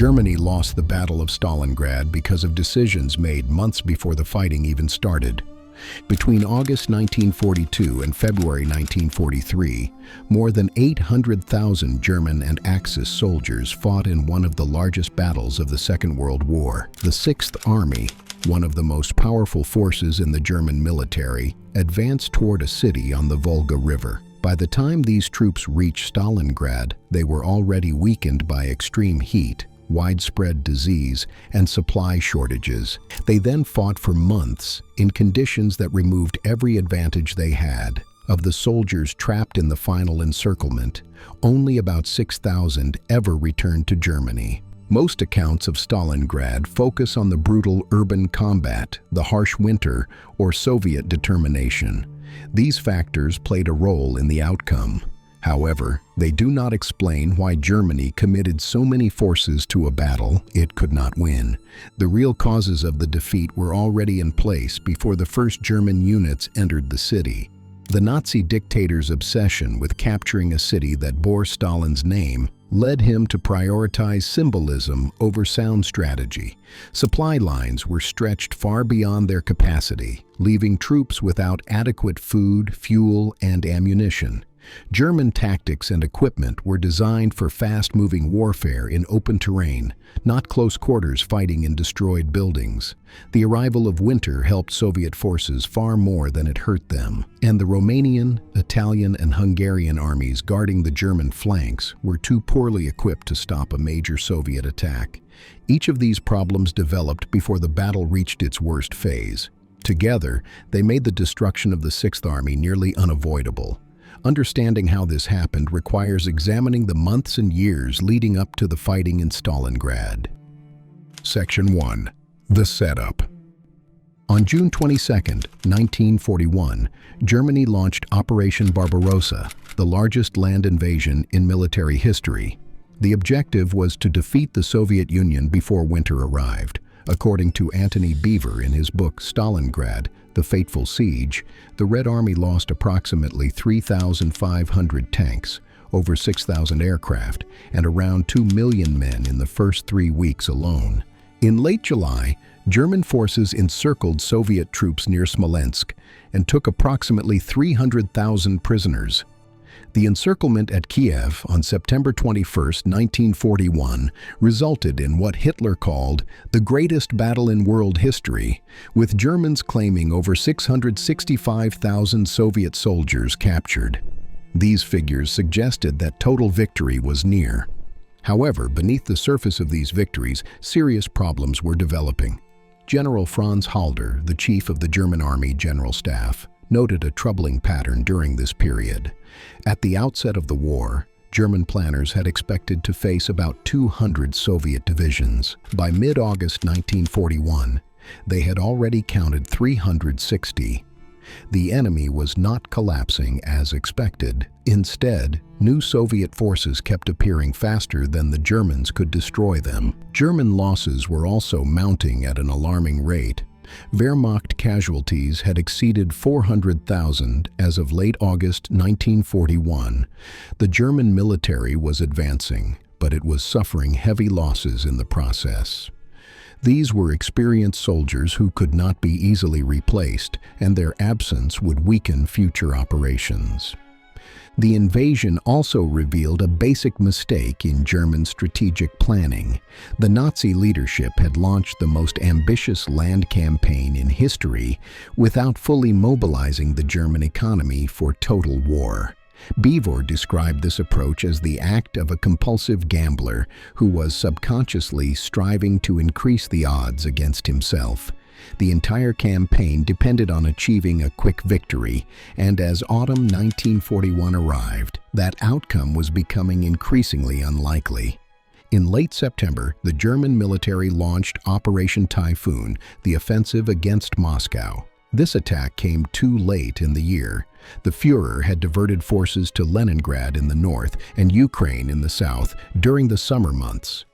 Germany lost the Battle of Stalingrad because of decisions made months before the fighting even started. Between August 1942 and February 1943, more than 800,000 German and Axis soldiers fought in one of the largest battles of the Second World War. The Sixth Army, one of the most powerful forces in the German military, advanced toward a city on the Volga River. By the time these troops reached Stalingrad, they were already weakened by extreme heat, widespread disease, and supply shortages. They then fought for months in conditions that removed every advantage they had. Of the soldiers trapped in the final encirclement, only about 6,000 ever returned to Germany. Most accounts of Stalingrad focus on the brutal urban combat, the harsh winter, or Soviet determination. These factors played a role in the outcome. However, they do not explain why Germany committed so many forces to a battle it could not win. The real causes of the defeat were already in place before the first German units entered the city. The Nazi dictator's obsession with capturing a city that bore Stalin's name led him to prioritize symbolism over sound strategy. Supply lines were stretched far beyond their capacity, leaving troops without adequate food, fuel, and ammunition. German tactics and equipment were designed for fast-moving warfare in open terrain, not close quarters fighting in destroyed buildings. The arrival of winter helped Soviet forces far more than it hurt them, and the Romanian, Italian, and Hungarian armies guarding the German flanks were too poorly equipped to stop a major Soviet attack. Each of these problems developed before the battle reached its worst phase. Together, they made the destruction of the Sixth Army nearly unavoidable. Understanding how this happened requires examining the months and years leading up to the fighting in Stalingrad. Section 1. The Setup. On June 22, 1941, Germany launched Operation Barbarossa, the largest land invasion in military history. The objective was to defeat the Soviet Union before winter arrived. According to Antony Beevor in his book Stalingrad, The Fateful Siege, the Red Army lost approximately 3,500 tanks, over 6,000 aircraft, and around 2 million men in the first 3 weeks alone. In late July, German forces encircled Soviet troops near Smolensk and took approximately 300,000 prisoners. The encirclement at Kiev on September 21, 1941, resulted in what Hitler called the greatest battle in world history, with Germans claiming over 665,000 Soviet soldiers captured. These figures suggested that total victory was near. However, beneath the surface of these victories, serious problems were developing. General Franz Halder, the chief of the German Army General Staff, noted a troubling pattern during this period. At the outset of the war, German planners had expected to face about 200 Soviet divisions. By mid-August 1941, they had already counted 360. The enemy was not collapsing as expected. Instead, new Soviet forces kept appearing faster than the Germans could destroy them. German losses were also mounting at an alarming rate. Wehrmacht casualties had exceeded 400,000 as of late August 1941. The German military was advancing, but it was suffering heavy losses in the process. These were experienced soldiers who could not be easily replaced, and their absence would weaken future operations. The invasion also revealed a basic mistake in German strategic planning. The Nazi leadership had launched the most ambitious land campaign in history without fully mobilizing the German economy for total war. Beevor described this approach as the act of a compulsive gambler who was subconsciously striving to increase the odds against himself. The entire campaign depended on achieving a quick victory, and as autumn 1941 arrived, that outcome was becoming increasingly unlikely. In late September, the German military launched Operation Typhoon, the offensive against Moscow. This attack came too late in the year. The Führer had diverted forces to Leningrad in the north and Ukraine in the south during the summer months.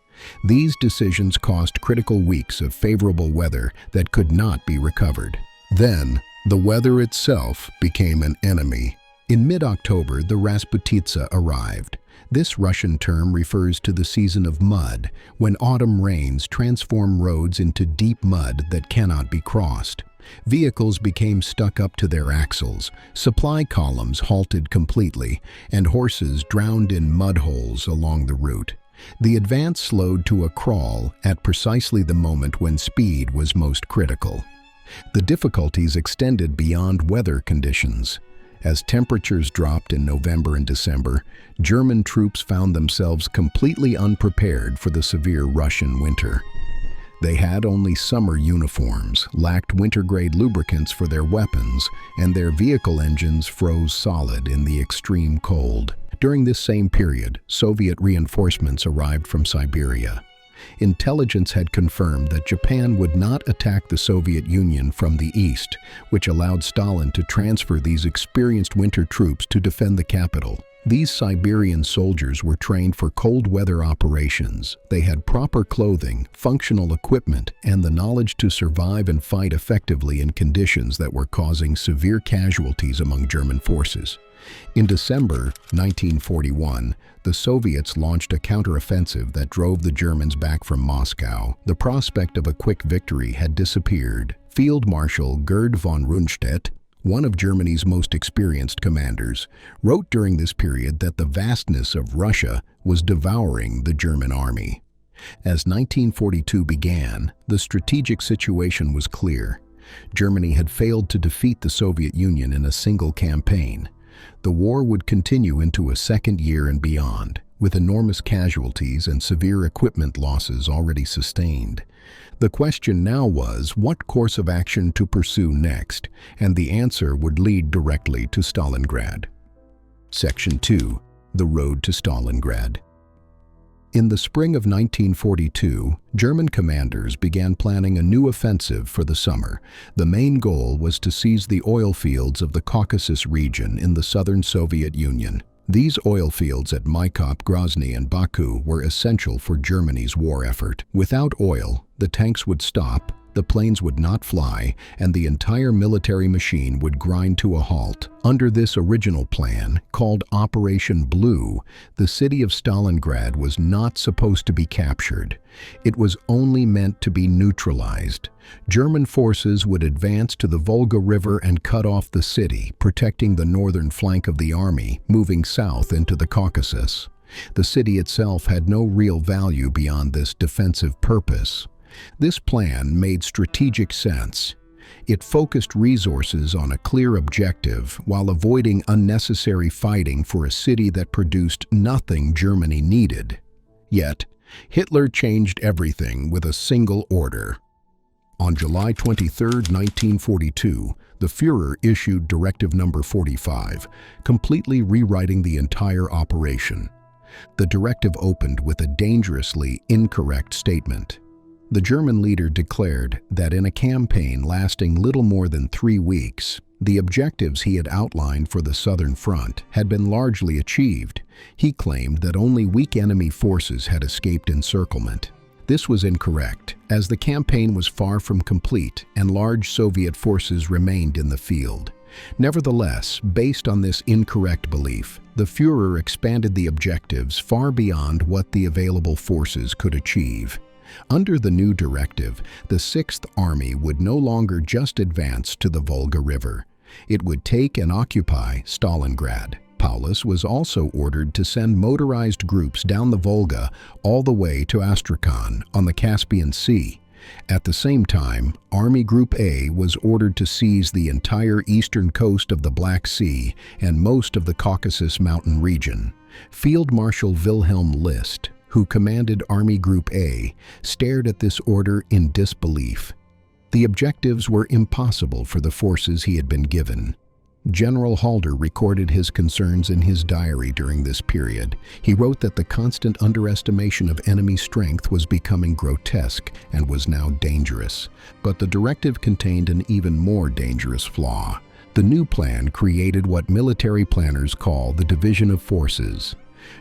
These decisions cost critical weeks of favorable weather that could not be recovered. Then, the weather itself became an enemy. In mid-October, the Rasputitsa arrived. This Russian term refers to the season of mud, when autumn rains transform roads into deep mud that cannot be crossed. Vehicles became stuck up to their axles, supply columns halted completely, and horses drowned in mud holes along the route. The advance slowed to a crawl at precisely the moment when speed was most critical. The difficulties extended beyond weather conditions. As temperatures dropped in November and December, German troops found themselves completely unprepared for the severe Russian winter. They had only summer uniforms, lacked winter-grade lubricants for their weapons, and their vehicle engines froze solid in the extreme cold. During this same period, Soviet reinforcements arrived from Siberia. Intelligence had confirmed that Japan would not attack the Soviet Union from the east, which allowed Stalin to transfer these experienced winter troops to defend the capital. These Siberian soldiers were trained for cold weather operations. They had proper clothing, functional equipment, and the knowledge to survive and fight effectively in conditions that were causing severe casualties among German forces. In December 1941, the Soviets launched a counteroffensive that drove the Germans back from Moscow. The prospect of a quick victory had disappeared. Field Marshal Gerd von Rundstedt, one of Germany's most experienced commanders, wrote during this period that the vastness of Russia was devouring the German army. As 1942 began, the strategic situation was clear. Germany had failed to defeat the Soviet Union in a single campaign. The war would continue into a second year and beyond, with enormous casualties and severe equipment losses already sustained. The question now was what course of action to pursue next, and the answer would lead directly to Stalingrad. Section 2. The Road to Stalingrad. In the spring of 1942, German commanders began planning a new offensive for the summer. The main goal was to seize the oil fields of the Caucasus region in the southern Soviet Union. These oil fields at Maikop, Grozny, and Baku were essential for Germany's war effort. Without oil, the tanks would stop, the planes would not fly, and the entire military machine would grind to a halt. Under this original plan, called Operation Blue, the city of Stalingrad was not supposed to be captured. It was only meant to be neutralized. German forces would advance to the Volga River and cut off the city, protecting the northern flank of the army, moving south into the Caucasus. The city itself had no real value beyond this defensive purpose. This plan made strategic sense. It focused resources on a clear objective while avoiding unnecessary fighting for a city that produced nothing Germany needed. Yet, Hitler changed everything with a single order. On July 23, 1942, the Führer issued Directive No. 45, completely rewriting the entire operation. The directive opened with a dangerously incorrect statement. The German leader declared that in a campaign lasting little more than 3 weeks, the objectives he had outlined for the Southern Front had been largely achieved. He claimed that only weak enemy forces had escaped encirclement. This was incorrect, as the campaign was far from complete and large Soviet forces remained in the field. Nevertheless, based on this incorrect belief, the Führer expanded the objectives far beyond what the available forces could achieve. Under the new directive, the Sixth Army would no longer just advance to the Volga River. It would take and occupy Stalingrad. Paulus was also ordered to send motorized groups down the Volga all the way to Astrakhan on the Caspian Sea. At the same time, Army Group A was ordered to seize the entire eastern coast of the Black Sea and most of the Caucasus Mountain region. Field Marshal Wilhelm List, who commanded Army Group A, stared at this order in disbelief. The objectives were impossible for the forces he had been given. General Halder recorded his concerns in his diary during this period. He wrote that the constant underestimation of enemy strength was becoming grotesque and was now dangerous. But the directive contained an even more dangerous flaw. The new plan created what military planners call the division of forces.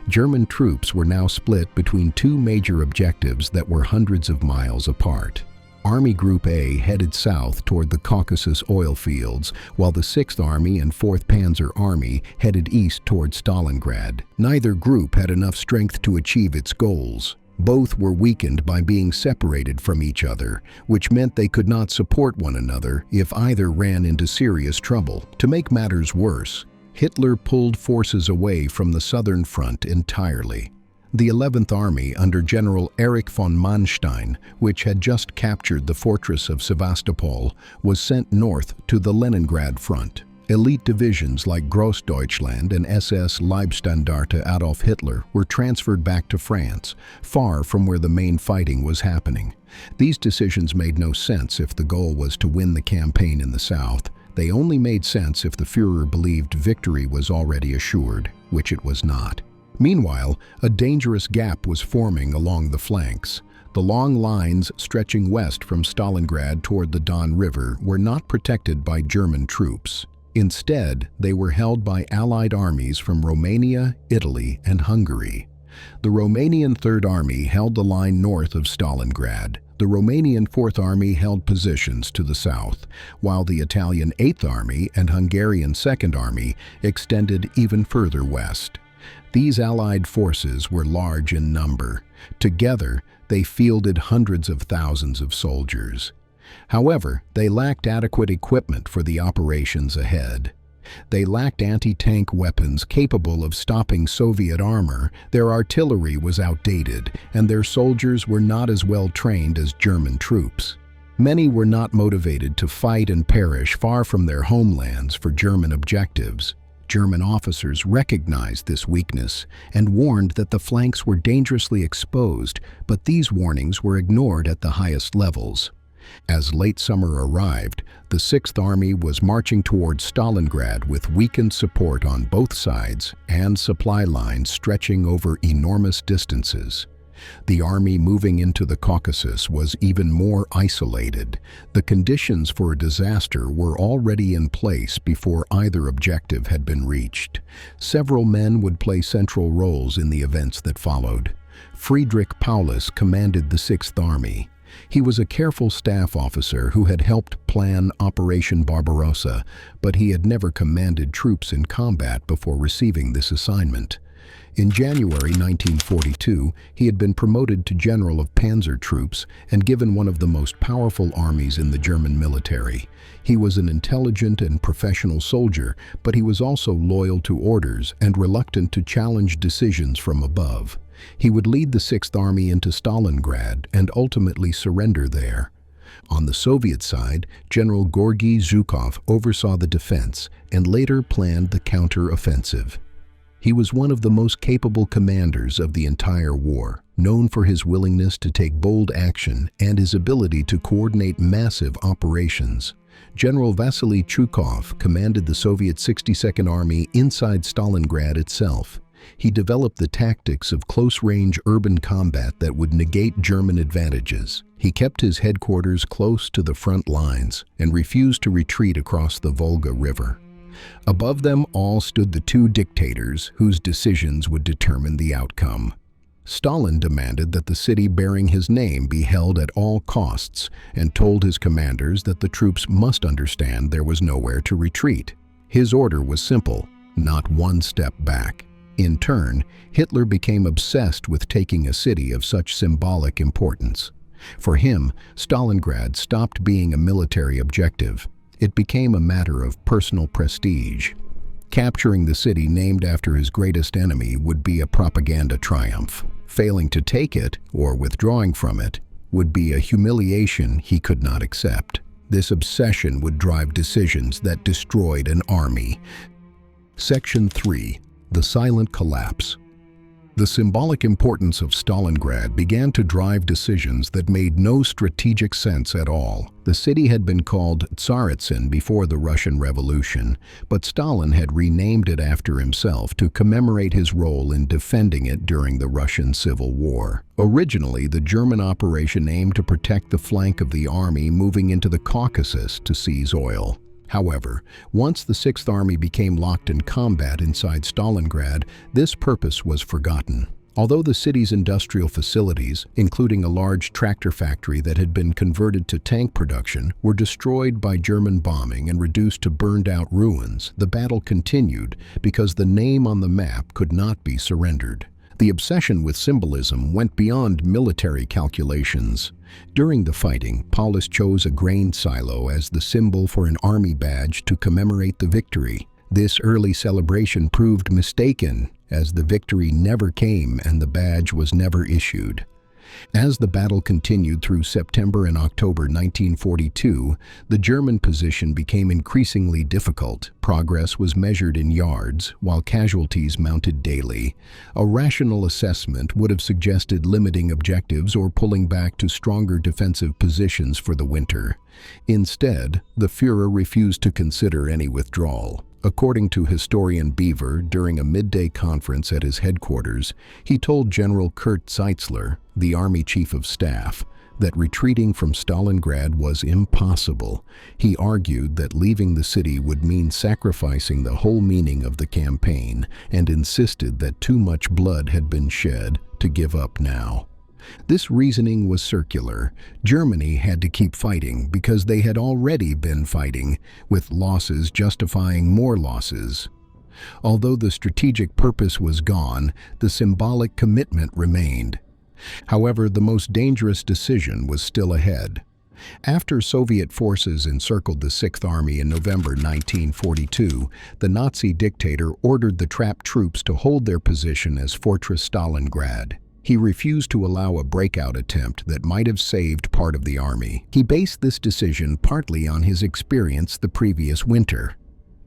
German troops were now split between two major objectives that were hundreds of miles apart. Army Group A headed south toward the Caucasus oil fields, while the 6th Army and 4th Panzer Army headed east toward Stalingrad. Neither group had enough strength to achieve its goals. Both were weakened by being separated from each other, which meant they could not support one another if either ran into serious trouble. To make matters worse, Hitler pulled forces away from the southern front entirely. The 11th Army under General Erich von Manstein, which had just captured the fortress of Sevastopol, was sent north to the Leningrad front. Elite divisions like Großdeutschland and SS Leibstandarte Adolf Hitler were transferred back to France, far from where the main fighting was happening. These decisions made no sense if the goal was to win the campaign in the south. They only made sense if the Führer believed victory was already assured, which it was not. Meanwhile, a dangerous gap was forming along the flanks. The long lines stretching west from Stalingrad toward the Don River were not protected by German troops. Instead, they were held by Allied armies from Romania, Italy, and Hungary. The Romanian Third Army held the line north of Stalingrad. The Romanian Fourth Army held positions to the south, while the Italian Eighth Army and Hungarian Second Army extended even further west. These Allied forces were large in number. Together, they fielded hundreds of thousands of soldiers. However, they lacked adequate equipment for the operations ahead. They lacked anti-tank weapons capable of stopping Soviet armor, their artillery was outdated, and their soldiers were not as well trained as German troops. Many were not motivated to fight and perish far from their homelands for German objectives. German officers recognized this weakness and warned that the flanks were dangerously exposed, but these warnings were ignored at the highest levels. As late summer arrived, the 6th Army was marching towards Stalingrad with weakened support on both sides and supply lines stretching over enormous distances. The army moving into the Caucasus was even more isolated. The conditions for a disaster were already in place before either objective had been reached. Several men would play central roles in the events that followed. Friedrich Paulus commanded the 6th Army. He was a careful staff officer who had helped plan Operation Barbarossa, but he had never commanded troops in combat before receiving this assignment. In January 1942, he had been promoted to General of Panzer Troops and given one of the most powerful armies in the German military. He was an intelligent and professional soldier, but he was also loyal to orders and reluctant to challenge decisions from above. He would lead the 6th Army into Stalingrad and ultimately surrender there. On the Soviet side, General Georgy Zhukov oversaw the defense and later planned the counter-offensive. He was one of the most capable commanders of the entire war, known for his willingness to take bold action and his ability to coordinate massive operations. General Vasily Chukov commanded the Soviet 62nd Army inside Stalingrad itself. He developed the tactics of close-range urban combat that would negate German advantages. He kept his headquarters close to the front lines and refused to retreat across the Volga River. Above them all stood the two dictators whose decisions would determine the outcome. Stalin demanded that the city bearing his name be held at all costs and told his commanders that the troops must understand there was nowhere to retreat. His order was simple: not one step back. In turn, Hitler became obsessed with taking a city of such symbolic importance. For him, Stalingrad stopped being a military objective. It became a matter of personal prestige. Capturing the city named after his greatest enemy would be a propaganda triumph. Failing to take it, or withdrawing from it, would be a humiliation he could not accept. This obsession would drive decisions that destroyed an army. Section 3. The Silent Collapse. The symbolic importance of Stalingrad began to drive decisions that made no strategic sense at all. The city had been called Tsaritsyn before the Russian Revolution, but Stalin had renamed it after himself to commemorate his role in defending it during the Russian Civil War. Originally, the German operation aimed to protect the flank of the army moving into the Caucasus to seize oil. However, once the 6th Army became locked in combat inside Stalingrad, this purpose was forgotten. Although the city's industrial facilities, including a large tractor factory that had been converted to tank production, were destroyed by German bombing and reduced to burned-out ruins, the battle continued because the name on the map could not be surrendered. The obsession with symbolism went beyond military calculations. During the fighting, Paulus chose a grain silo as the symbol for an army badge to commemorate the victory. This early celebration proved mistaken, as the victory never came and the badge was never issued. As the battle continued through September and October 1942, the German position became increasingly difficult. Progress was measured in yards, while casualties mounted daily. A rational assessment would have suggested limiting objectives or pulling back to stronger defensive positions for the winter. Instead, the Führer refused to consider any withdrawal. According to historian Beevor, during a midday conference at his headquarters, he told General Kurt Zeitzler, the Army Chief of Staff, that retreating from Stalingrad was impossible. He argued that leaving the city would mean sacrificing the whole meaning of the campaign and insisted that too much blood had been shed to give up now. This reasoning was circular. Germany had to keep fighting because they had already been fighting, with losses justifying more losses. Although the strategic purpose was gone, the symbolic commitment remained. However, the most dangerous decision was still ahead. After Soviet forces encircled the Sixth Army in November 1942, the Nazi dictator ordered the trapped troops to hold their position as Fortress Stalingrad. He refused to allow a breakout attempt that might have saved part of the army. He based this decision partly on his experience the previous winter.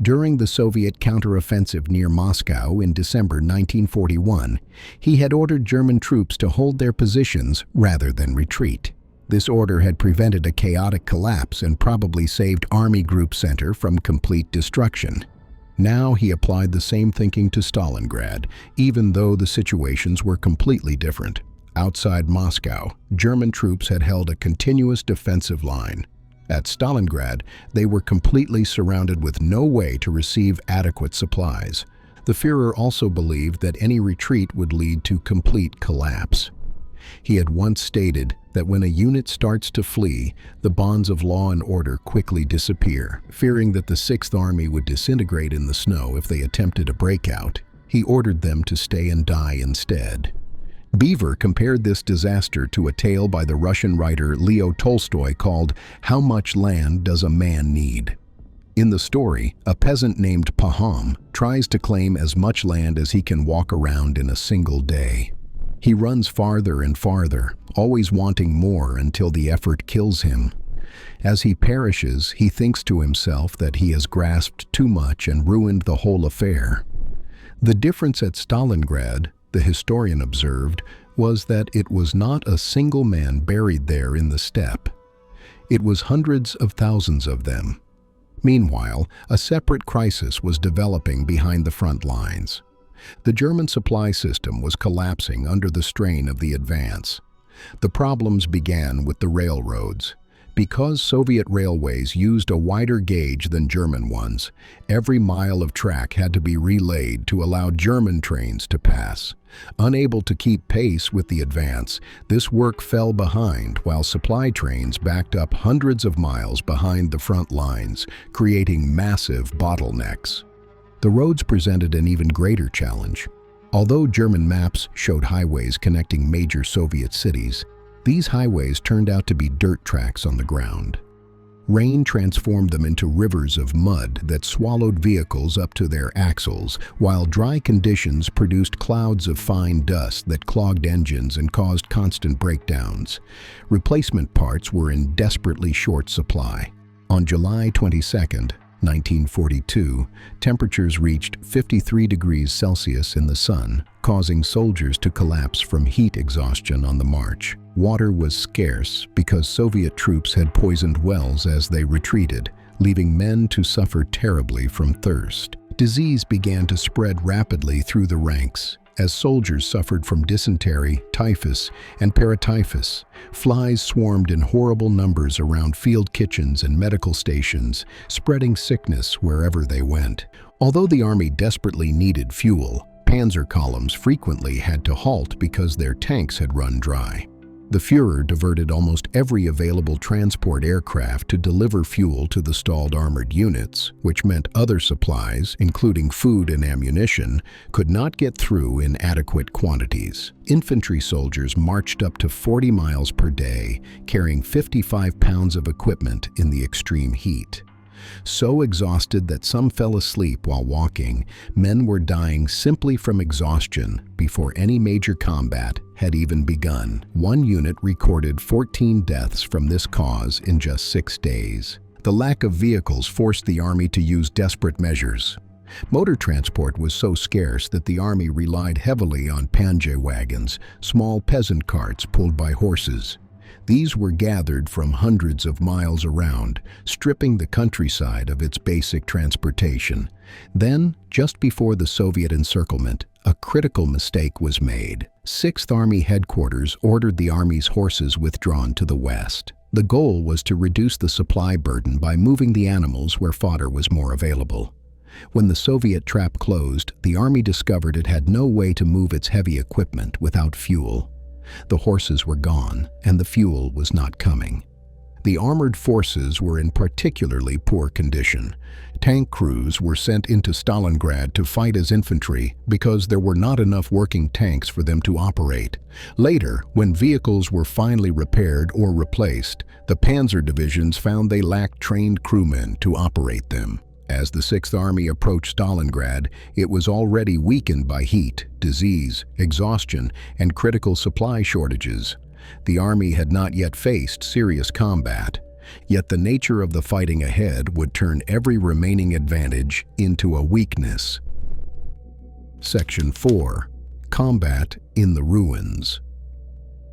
During the Soviet counteroffensive near Moscow in December 1941, he had ordered German troops to hold their positions rather than retreat. This order had prevented a chaotic collapse and probably saved Army Group Center from complete destruction. Now he applied the same thinking to Stalingrad, even though the situations were completely different. Outside Moscow, German troops had held a continuous defensive line. At Stalingrad, they were completely surrounded with no way to receive adequate supplies. The Führer also believed that any retreat would lead to complete collapse. He had once stated that when a unit starts to flee, the bonds of law and order quickly disappear. Fearing that the Sixth Army would disintegrate in the snow if they attempted a breakout, he ordered them to stay and die instead. Beevor compared this disaster to a tale by the Russian writer Leo Tolstoy called "How Much Land Does a Man Need?" In the story, a peasant named Pahom tries to claim as much land as he can walk around in a single day. He runs farther and farther, always wanting more until the effort kills him. As he perishes, he thinks to himself that he has grasped too much and ruined the whole affair. The difference at Stalingrad, the historian observed, was that it was not a single man buried there in the steppe. It was hundreds of thousands of them. Meanwhile, a separate crisis was developing behind the front lines. The German supply system was collapsing under the strain of the advance. The problems began with the railroads. Because Soviet railways used a wider gauge than German ones, every mile of track had to be relayed to allow German trains to pass. Unable to keep pace with the advance, this work fell behind while supply trains backed up hundreds of miles behind the front lines, creating massive bottlenecks. The roads presented an even greater challenge. Although German maps showed highways connecting major Soviet cities, these highways turned out to be dirt tracks on the ground. Rain transformed them into rivers of mud that swallowed vehicles up to their axles, while dry conditions produced clouds of fine dust that clogged engines and caused constant breakdowns. Replacement parts were in desperately short supply. On July 22, 1942, temperatures reached 53 degrees Celsius in the sun, causing soldiers to collapse from heat exhaustion on the march. Water was scarce because Soviet troops had poisoned wells as they retreated, leaving men to suffer terribly from thirst. Disease began to spread rapidly through the ranks. As soldiers suffered from dysentery, typhus, and paratyphus, flies swarmed in horrible numbers around field kitchens and medical stations, spreading sickness wherever they went. Although the army desperately needed fuel, panzer columns frequently had to halt because their tanks had run dry. The Führer diverted almost every available transport aircraft to deliver fuel to the stalled armored units, which meant other supplies, including food and ammunition, could not get through in adequate quantities. Infantry soldiers marched up to 40 miles per day, carrying 55 pounds of equipment in the extreme heat. So exhausted that some fell asleep while walking, men were dying simply from exhaustion before any major combat had even begun. One unit recorded 14 deaths from this cause in just 6 days. The lack of vehicles forced the army to use desperate measures. Motor transport was so scarce that the army relied heavily on pange wagons, small peasant carts pulled by horses. These were gathered from hundreds of miles around, stripping the countryside of its basic transportation. Then, just before the Soviet encirclement, a critical mistake was made. 6th Army Headquarters ordered the Army's horses withdrawn to the west. The goal was to reduce the supply burden by moving the animals where fodder was more available. When the Soviet trap closed, the Army discovered it had no way to move its heavy equipment without fuel. The horses were gone, and the fuel was not coming. The armored forces were in particularly poor condition. Tank crews were sent into Stalingrad to fight as infantry because there were not enough working tanks for them to operate. Later, when vehicles were finally repaired or replaced, the panzer divisions found they lacked trained crewmen to operate them. As the 6th Army approached Stalingrad, it was already weakened by heat, disease, exhaustion, and critical supply shortages. The army had not yet faced serious combat, yet the nature of the fighting ahead would turn every remaining advantage into a weakness. Section 4. Combat in the Ruins.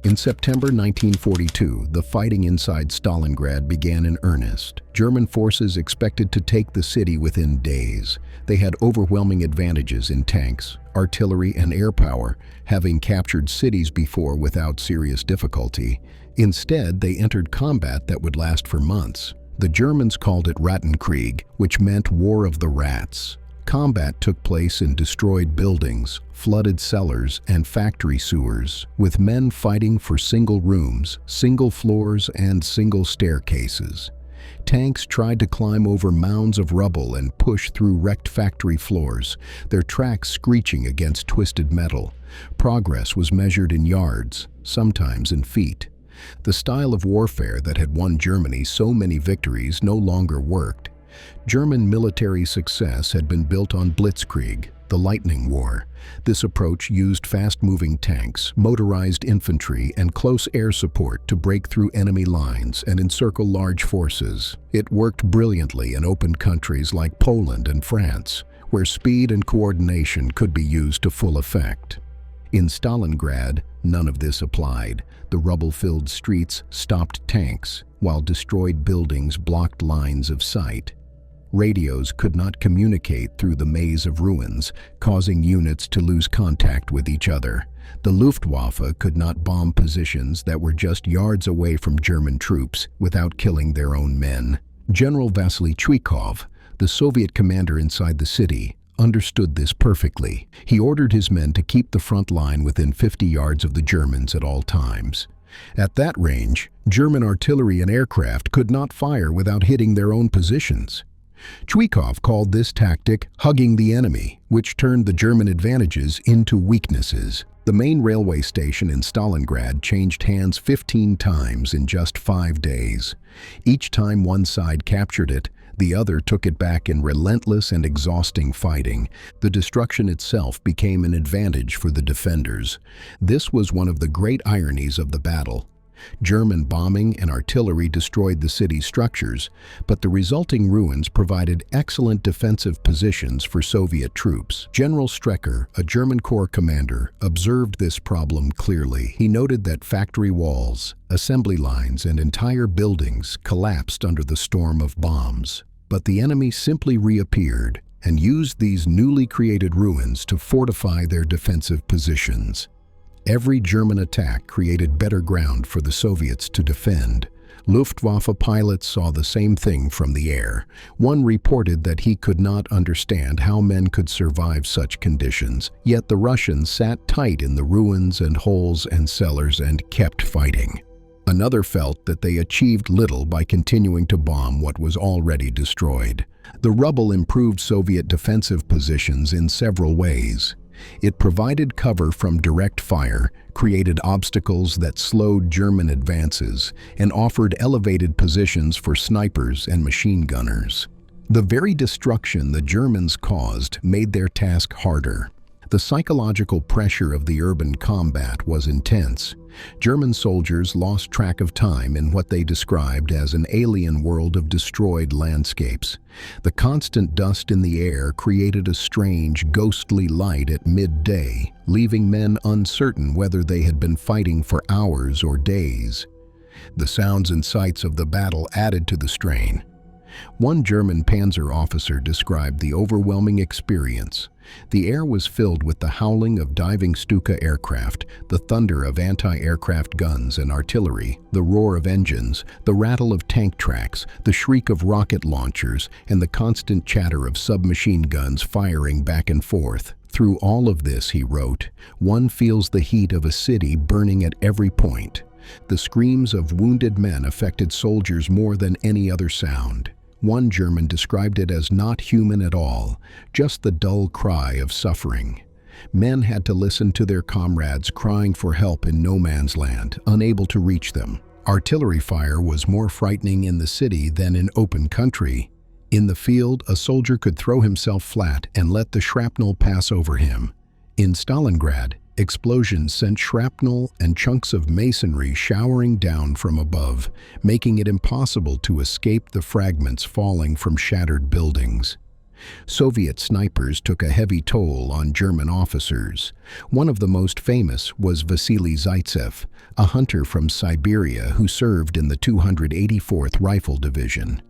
In September 1942, the fighting inside Stalingrad began in earnest. German forces expected to take the city within days. They had overwhelming advantages in tanks, artillery, and air power, having captured cities before without serious difficulty. Instead, they entered combat that would last for months. The Germans called it Rattenkrieg, which meant War of the Rats. Combat took place in destroyed buildings, flooded cellars, and factory sewers, with men fighting for single rooms, single floors, and single staircases. Tanks tried to climb over mounds of rubble and push through wrecked factory floors, their tracks screeching against twisted metal. Progress was measured in yards, sometimes in feet. The style of warfare that had won Germany so many victories no longer worked. German military success had been built on Blitzkrieg, the Lightning War. This approach used fast-moving tanks, motorized infantry, and close air support to break through enemy lines and encircle large forces. It worked brilliantly in open countries like Poland and France, where speed and coordination could be used to full effect. In Stalingrad, none of this applied. The rubble-filled streets stopped tanks, while destroyed buildings blocked lines of sight. Radios could not communicate through the maze of ruins, causing units to lose contact with each other. The Luftwaffe could not bomb positions that were just yards away from German troops without killing their own men. General Vasily Chuikov, the Soviet commander inside the city, understood this perfectly. He ordered his men to keep the front line within 50 yards of the Germans at all times. At that range, German artillery and aircraft could not fire without hitting their own positions. Chuikov called this tactic hugging the enemy, which turned the German advantages into weaknesses. The main railway station in Stalingrad changed hands 15 times in just 5 days. Each time one side captured it, the other took it back in relentless and exhausting fighting. The destruction itself became an advantage for the defenders. This was one of the great ironies of the battle. German bombing and artillery destroyed the city's structures, but the resulting ruins provided excellent defensive positions for Soviet troops. General Strecker, a German corps commander, observed this problem clearly. He noted that factory walls, assembly lines, and entire buildings collapsed under the storm of bombs. But the enemy simply reappeared and used these newly created ruins to fortify their defensive positions. Every German attack created better ground for the Soviets to defend. Luftwaffe pilots saw the same thing from the air. One reported that he could not understand how men could survive such conditions, yet the Russians sat tight in the ruins and holes and cellars and kept fighting. Another felt that they achieved little by continuing to bomb what was already destroyed. The rubble improved Soviet defensive positions in several ways. It provided cover from direct fire, created obstacles that slowed German advances, and offered elevated positions for snipers and machine gunners. The very destruction the Germans caused made their task harder. The psychological pressure of the urban combat was intense. German soldiers lost track of time in what they described as an alien world of destroyed landscapes. The constant dust in the air created a strange, ghostly light at midday, leaving men uncertain whether they had been fighting for hours or days. The sounds and sights of the battle added to the strain. One German panzer officer described the overwhelming experience. The air was filled with the howling of diving Stuka aircraft, the thunder of anti-aircraft guns and artillery, the roar of engines, the rattle of tank tracks, the shriek of rocket launchers, and the constant chatter of submachine guns firing back and forth. Through all of this, he wrote, one feels the heat of a city burning at every point. The screams of wounded men affected soldiers more than any other sound. One German described it as not human at all, just the dull cry of suffering. Men had to listen to their comrades crying for help in no man's land, unable to reach them. Artillery fire was more frightening in the city than in open country. In the field, a soldier could throw himself flat and let the shrapnel pass over him. In Stalingrad, explosions sent shrapnel and chunks of masonry showering down from above, making it impossible to escape the fragments falling from shattered buildings. Soviet snipers took a heavy toll on German officers. One of the most famous was Vasily Zaitsev, a hunter from Siberia who served in the 284th Rifle Division.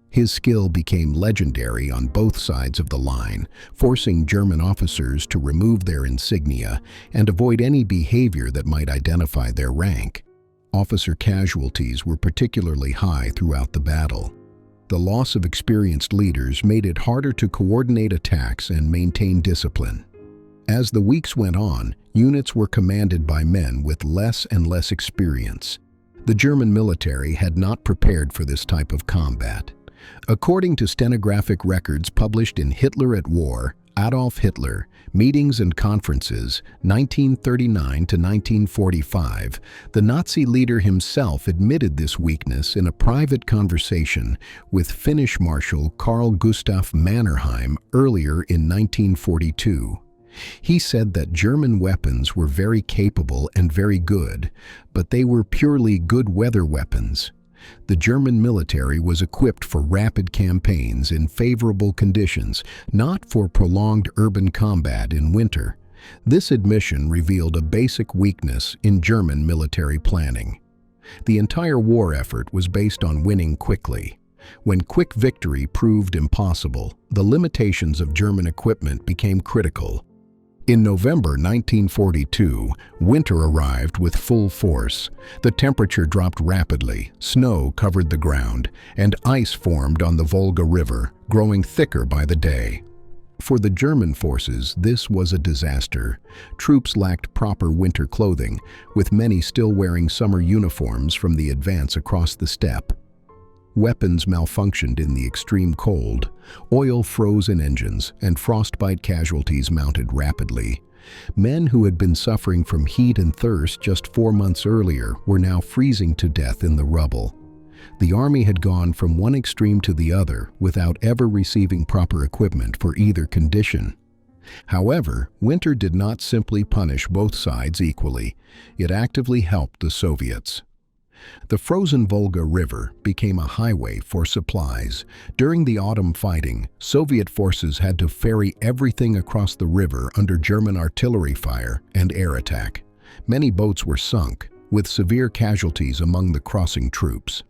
His skill became legendary on both sides of the line, forcing German officers to remove their insignia and avoid any behavior that might identify their rank. Officer casualties were particularly high throughout the battle. The loss of experienced leaders made it harder to coordinate attacks and maintain discipline. As the weeks went on, units were commanded by men with less and less experience. The German military had not prepared for this type of combat. According to stenographic records published in Hitler at War, Adolf Hitler, Meetings and Conferences, 1939 to 1945, the Nazi leader himself admitted this weakness in a private conversation with Finnish Marshal Carl Gustaf Mannerheim earlier in 1942. He said that German weapons were very capable and very good, but they were purely good weather weapons. The German military was equipped for rapid campaigns in favorable conditions, not for prolonged urban combat in winter. This admission revealed a basic weakness in German military planning. The entire war effort was based on winning quickly. When quick victory proved impossible, the limitations of German equipment became critical. In November 1942, winter arrived with full force. The temperature dropped rapidly, snow covered the ground, and ice formed on the Volga River, growing thicker by the day. For the German forces, this was a disaster. Troops lacked proper winter clothing, with many still wearing summer uniforms from the advance across the steppe. Weapons malfunctioned in the extreme cold, oil froze in engines, and frostbite casualties mounted rapidly. Men who had been suffering from heat and thirst just 4 months earlier were now freezing to death in the rubble. The army had gone from one extreme to the other without ever receiving proper equipment for either condition. However, winter did not simply punish both sides equally. It actively helped the Soviets. The frozen Volga River became a highway for supplies. During the autumn fighting, Soviet forces had to ferry everything across the river under German artillery fire and air attack. Many boats were sunk, with severe casualties among the crossing troops.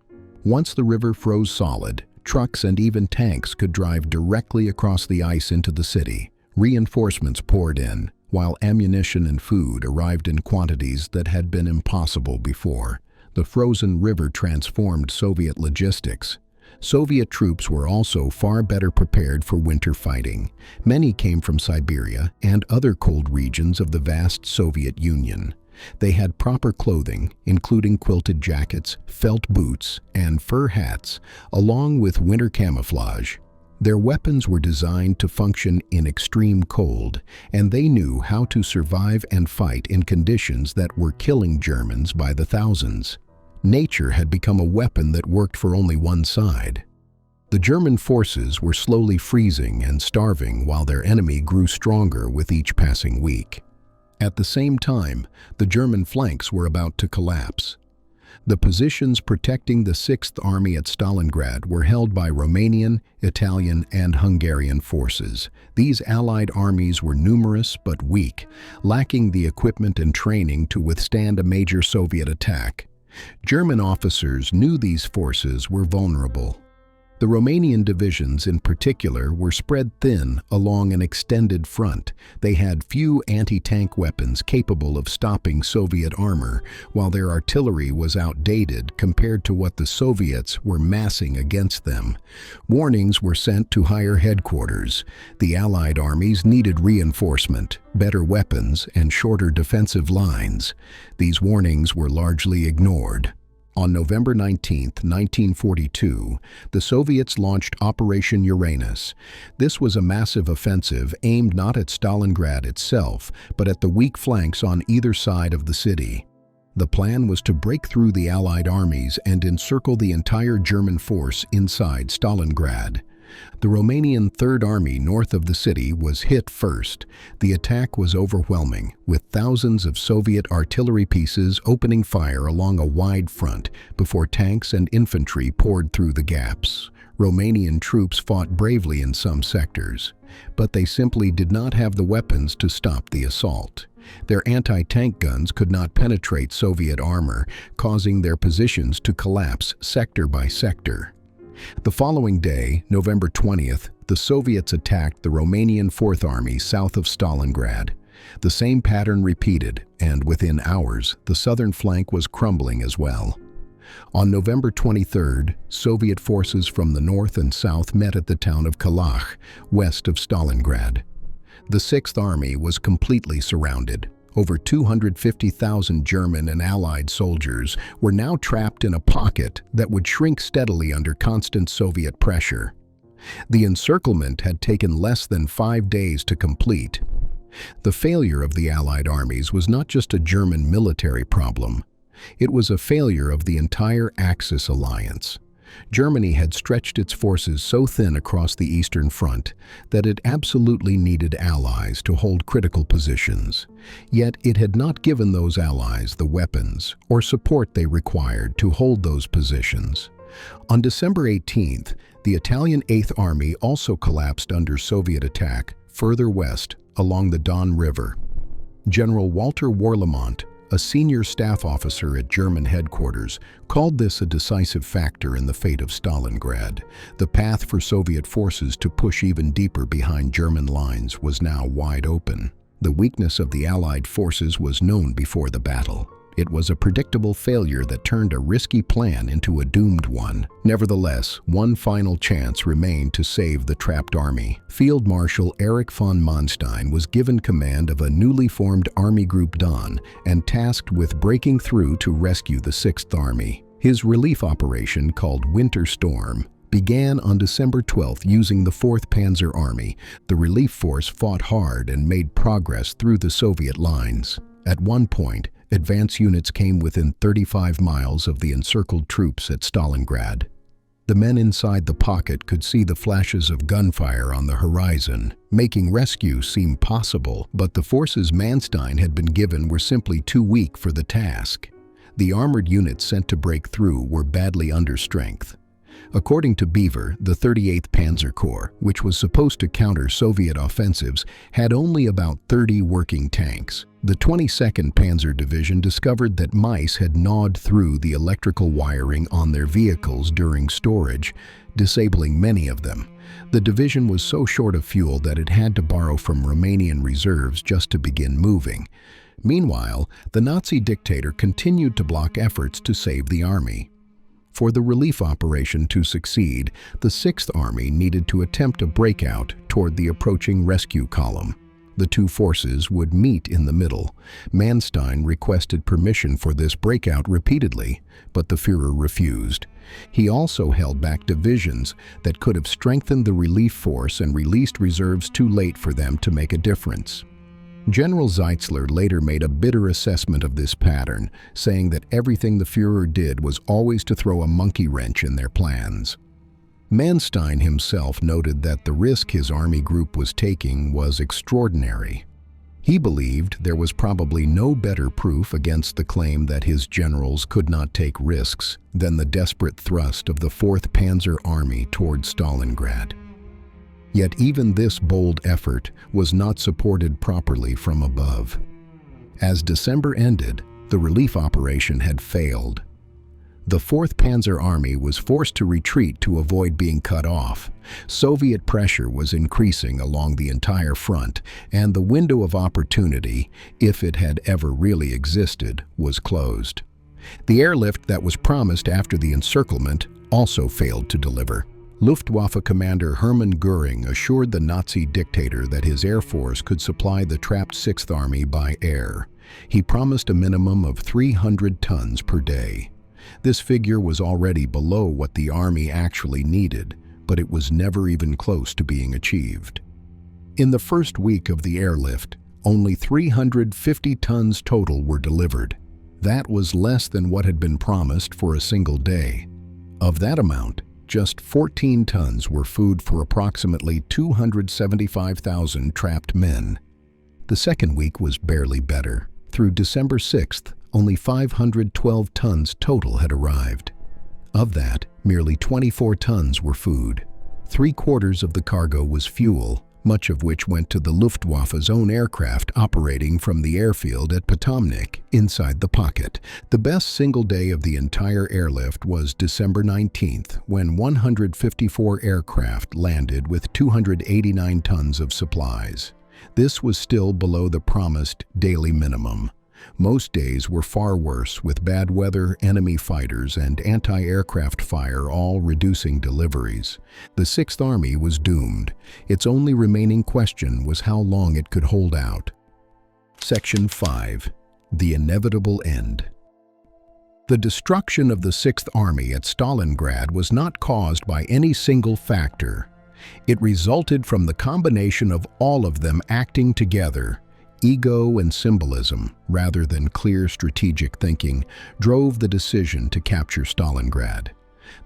Once the river froze solid, trucks and even tanks could drive directly across the ice into the city. Reinforcements poured in, while ammunition and food arrived in quantities that had been impossible before. The frozen river transformed Soviet logistics. Soviet troops were also far better prepared for winter fighting. Many came from Siberia and other cold regions of the vast Soviet Union. They had proper clothing, including quilted jackets, felt boots, and fur hats, along with winter camouflage. Their weapons were designed to function in extreme cold, and they knew how to survive and fight in conditions that were killing Germans by the thousands. Nature had become a weapon that worked for only one side. The German forces were slowly freezing and starving while their enemy grew stronger with each passing week. At the same time, the German flanks were about to collapse. The positions protecting the 6th Army at Stalingrad were held by Romanian, Italian, and Hungarian forces. These Allied armies were numerous but weak, lacking the equipment and training to withstand a major Soviet attack. German officers knew these forces were vulnerable. The Romanian divisions in particular were spread thin along an extended front. They had few anti-tank weapons capable of stopping Soviet armor, while their artillery was outdated compared to what the Soviets were massing against them. Warnings were sent to higher headquarters. The Allied armies needed reinforcement, better weapons, and shorter defensive lines. These warnings were largely ignored. On November 19, 1942, the Soviets launched Operation Uranus. This was a massive offensive aimed not at Stalingrad itself, but at the weak flanks on either side of the city. The plan was to break through the Allied armies and encircle the entire German force inside Stalingrad. The Romanian Third Army north of the city was hit first. The attack was overwhelming, with thousands of Soviet artillery pieces opening fire along a wide front before tanks and infantry poured through the gaps. Romanian troops fought bravely in some sectors, but they simply did not have the weapons to stop the assault. Their anti-tank guns could not penetrate Soviet armor, causing their positions to collapse sector by sector. The following day, November 20th, the Soviets attacked the Romanian Fourth Army south of Stalingrad. The same pattern repeated, and within hours, the southern flank was crumbling as well. On November 23rd, Soviet forces from the north and south met at the town of Kalach, west of Stalingrad. The Sixth Army was completely surrounded. Over 250,000 German and Allied soldiers were now trapped in a pocket that would shrink steadily under constant Soviet pressure. The encirclement had taken less than 5 days to complete. The failure of the Allied armies was not just a German military problem. It was a failure of the entire Axis alliance. Germany had stretched its forces so thin across the Eastern Front that it absolutely needed allies to hold critical positions. Yet it had not given those allies the weapons or support they required to hold those positions. On December 18th, the Italian Eighth Army also collapsed under Soviet attack further west along the Don River. General Walter Warlimont, a senior staff officer at German headquarters, called this a decisive factor in the fate of Stalingrad. The path for Soviet forces to push even deeper behind German lines was now wide open. The weakness of the Allied forces was known before the battle. It was a predictable failure that turned a risky plan into a doomed one. Nevertheless, one final chance remained to save the trapped army. Field Marshal Erich von Manstein was given command of a newly formed Army Group Don and tasked with breaking through to rescue the Sixth Army. His relief operation, called Winter Storm, began on December 12th using the 4th Panzer Army. The relief force fought hard and made progress through the Soviet lines. At one point, advance units came within 35 miles of the encircled troops at Stalingrad. The men inside the pocket could see the flashes of gunfire on the horizon, making rescue seem possible, but the forces Manstein had been given were simply too weak for the task. The armored units sent to break through were badly under strength. According to Beevor, the 38th Panzer Corps, which was supposed to counter Soviet offensives, had only about 30 working tanks. The 22nd Panzer Division discovered that mice had gnawed through the electrical wiring on their vehicles during storage, disabling many of them. The division was so short of fuel that it had to borrow from Romanian reserves just to begin moving. Meanwhile, the Nazi dictator continued to block efforts to save the army. For the relief operation to succeed, the Sixth Army needed to attempt a breakout toward the approaching rescue column. The two forces would meet in the middle. Manstein requested permission for this breakout repeatedly, but the Führer refused. He also held back divisions that could have strengthened the relief force and released reserves too late for them to make a difference. General Zeitzler later made a bitter assessment of this pattern, saying that everything the Führer did was always to throw a monkey wrench in their plans. Manstein himself noted that the risk his army group was taking was extraordinary. He believed there was probably no better proof against the claim that his generals could not take risks than the desperate thrust of the 4th Panzer Army toward Stalingrad. Yet even this bold effort was not supported properly from above. As December ended, the relief operation had failed. The 4th Panzer Army was forced to retreat to avoid being cut off. Soviet pressure was increasing along the entire front, and the window of opportunity, if it had ever really existed, was closed. The airlift that was promised after the encirclement also failed to deliver. Luftwaffe commander Hermann Göring assured the Nazi dictator that his air force could supply the trapped Sixth Army by air. He promised a minimum of 300 tons per day. This figure was already below what the army actually needed, but it was never even close to being achieved. In the first week of the airlift, only 350 tons total were delivered. That was less than what had been promised for a single day. Of that amount, just 14 tons were food for approximately 275,000 trapped men. The second week was barely better. Through December 6th, only 512 tons total had arrived. Of that, merely 24 tons were food. 3/4 of the cargo was fuel, much of which went to the Luftwaffe's own aircraft operating from the airfield at Potomnik, inside the pocket. The best single day of the entire airlift was December 19th, when 154 aircraft landed with 289 tons of supplies. This was still below the promised daily minimum. Most days were far worse, with bad weather, enemy fighters, and anti-aircraft fire all reducing deliveries. The Sixth Army was doomed. Its only remaining question was how long it could hold out. Section 5. The Inevitable End. The destruction of the Sixth Army at Stalingrad was not caused by any single factor. It resulted from the combination of all of them acting together. Ego and symbolism, rather than clear strategic thinking, drove the decision to capture Stalingrad.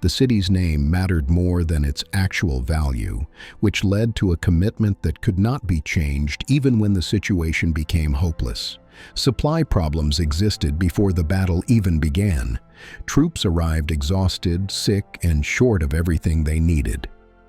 The city's name mattered more than its actual value, which led to a commitment that could not be changed even when the situation became hopeless. Supply problems existed before the battle even began. Troops arrived exhausted, sick, and short of everything they needed.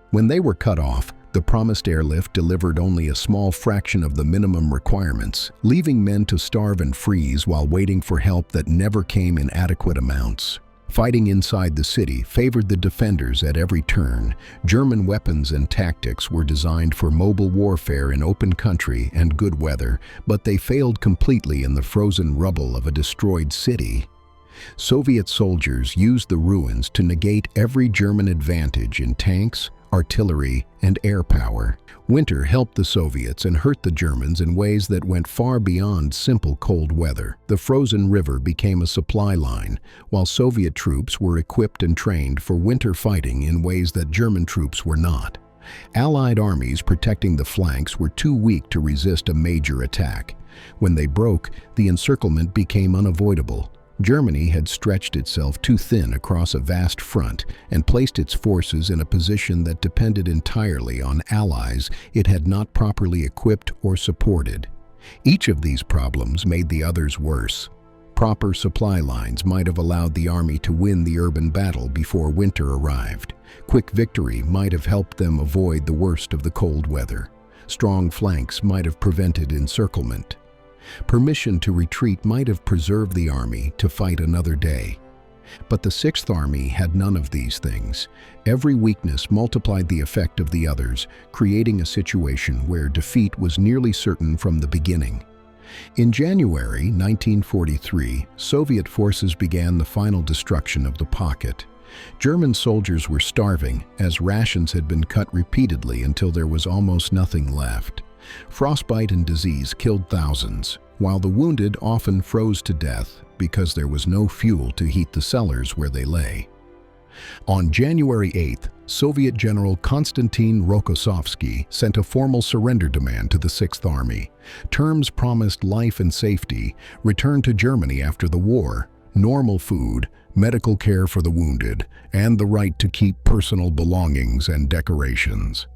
When they were cut off, the promised airlift delivered only a small fraction of the minimum requirements, leaving men to starve and freeze while waiting for help that never came in adequate amounts. Fighting inside the city favored the defenders at every turn. German weapons and tactics were designed for mobile warfare in open country and good weather, but they failed completely in the frozen rubble of a destroyed city. Soviet soldiers used the ruins to negate every German advantage in tanks, artillery, and air power. Winter helped the Soviets and hurt the Germans in ways that went far beyond simple cold weather. The frozen river became a supply line, while Soviet troops were equipped and trained for winter fighting in ways that German troops were not. Allied armies protecting the flanks were too weak to resist a major attack. When they broke, the encirclement became unavoidable. Germany had stretched itself too thin across a vast front and placed its forces in a position that depended entirely on allies it had not properly equipped or supported. Each of these problems made the others worse. Proper supply lines might have allowed the army to win the urban battle before winter arrived. Quick victory might have helped them avoid the worst of the cold weather. Strong flanks might have prevented encirclement. Permission to retreat might have preserved the army to fight another day. But the Sixth Army had none of these things. Every weakness multiplied the effect of the others, creating a situation where defeat was nearly certain from the beginning. In January 1943, Soviet forces began the final destruction of the pocket. German soldiers were starving, as rations had been cut repeatedly until there was almost nothing left. Frostbite and disease killed thousands, while the wounded often froze to death because there was no fuel to heat the cellars where they lay. On January 8th, Soviet General Konstantin Rokossovsky sent a formal surrender demand to the Sixth Army. Terms promised life and safety, return to Germany after the war, normal food, medical care for the wounded, and the right to keep personal belongings and decorations.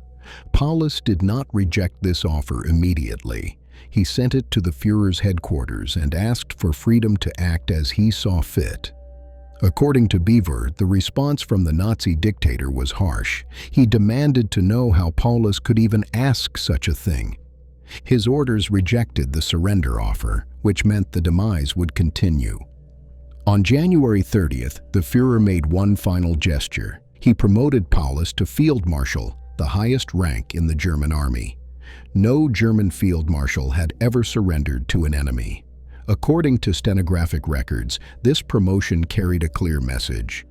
Paulus did not reject this offer immediately. He sent it to the Führer's headquarters and asked for freedom to act as he saw fit. According to Beevor, the response from the Nazi dictator was harsh. He demanded to know how Paulus could even ask such a thing. His orders rejected the surrender offer, which meant the demise would continue. On January 30th, the Führer made one final gesture. He promoted Paulus to Field Marshal, the highest rank in the German army. No German field marshal had ever surrendered to an enemy. According to stenographic records, this promotion carried a clear message.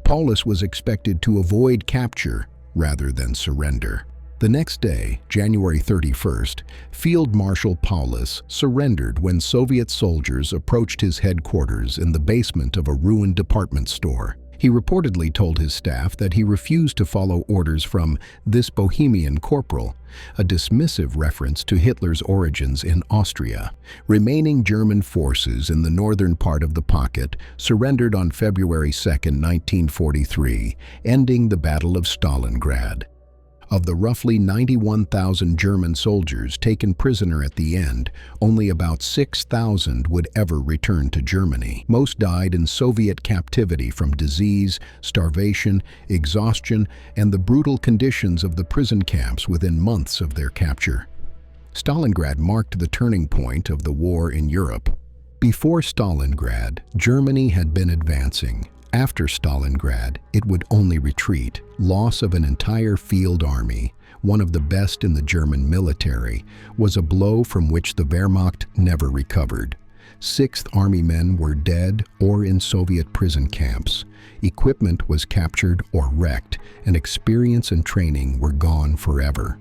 Paulus was expected to avoid capture rather than surrender. The next day, January 31st, Field Marshal Paulus surrendered when Soviet soldiers approached his headquarters in the basement of a ruined department store. He reportedly told his staff that he refused to follow orders from this Bohemian corporal, a dismissive reference to Hitler's origins in Austria. Remaining German forces in the northern part of the pocket surrendered on February 2, 1943, ending the Battle of Stalingrad. Of the roughly 91,000 German soldiers taken prisoner at the end, only about 6,000 would ever return to Germany. Most died in Soviet captivity from disease, starvation, exhaustion, and the brutal conditions of the prison camps within months of their capture. Stalingrad marked the turning point of the war in Europe. Before Stalingrad, Germany had been advancing. After Stalingrad, it would only retreat. Loss of an entire field army, one of the best in the German military, was a blow from which the Wehrmacht never recovered. Sixth Army men were dead or in Soviet prison camps. Equipment was captured or wrecked, and experience and training were gone forever.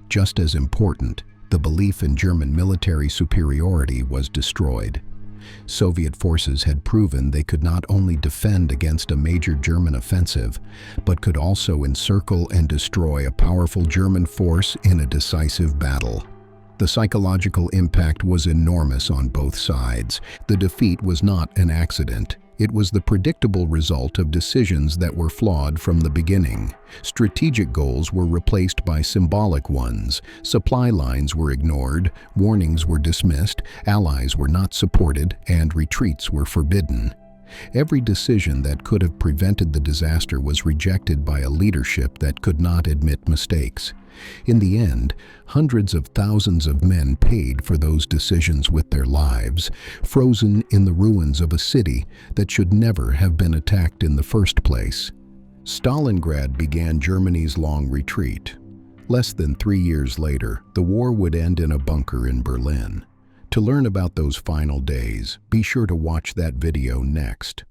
Just as important, the belief in German military superiority was destroyed. Soviet forces had proven they could not only defend against a major German offensive, but could also encircle and destroy a powerful German force in a decisive battle. The psychological impact was enormous on both sides. The defeat was not an accident. It was the predictable result of decisions that were flawed from the beginning. Strategic goals were replaced by symbolic ones. Supply lines were ignored, warnings were dismissed, allies were not supported, and retreats were forbidden. Every decision that could have prevented the disaster was rejected by a leadership that could not admit mistakes. In the end, hundreds of thousands of men paid for those decisions with their lives, frozen in the ruins of a city that should never have been attacked in the first place. Stalingrad began Germany's long retreat. Less than 3 years later, the war would end in a bunker in Berlin. To learn about those final days, be sure to watch that video next.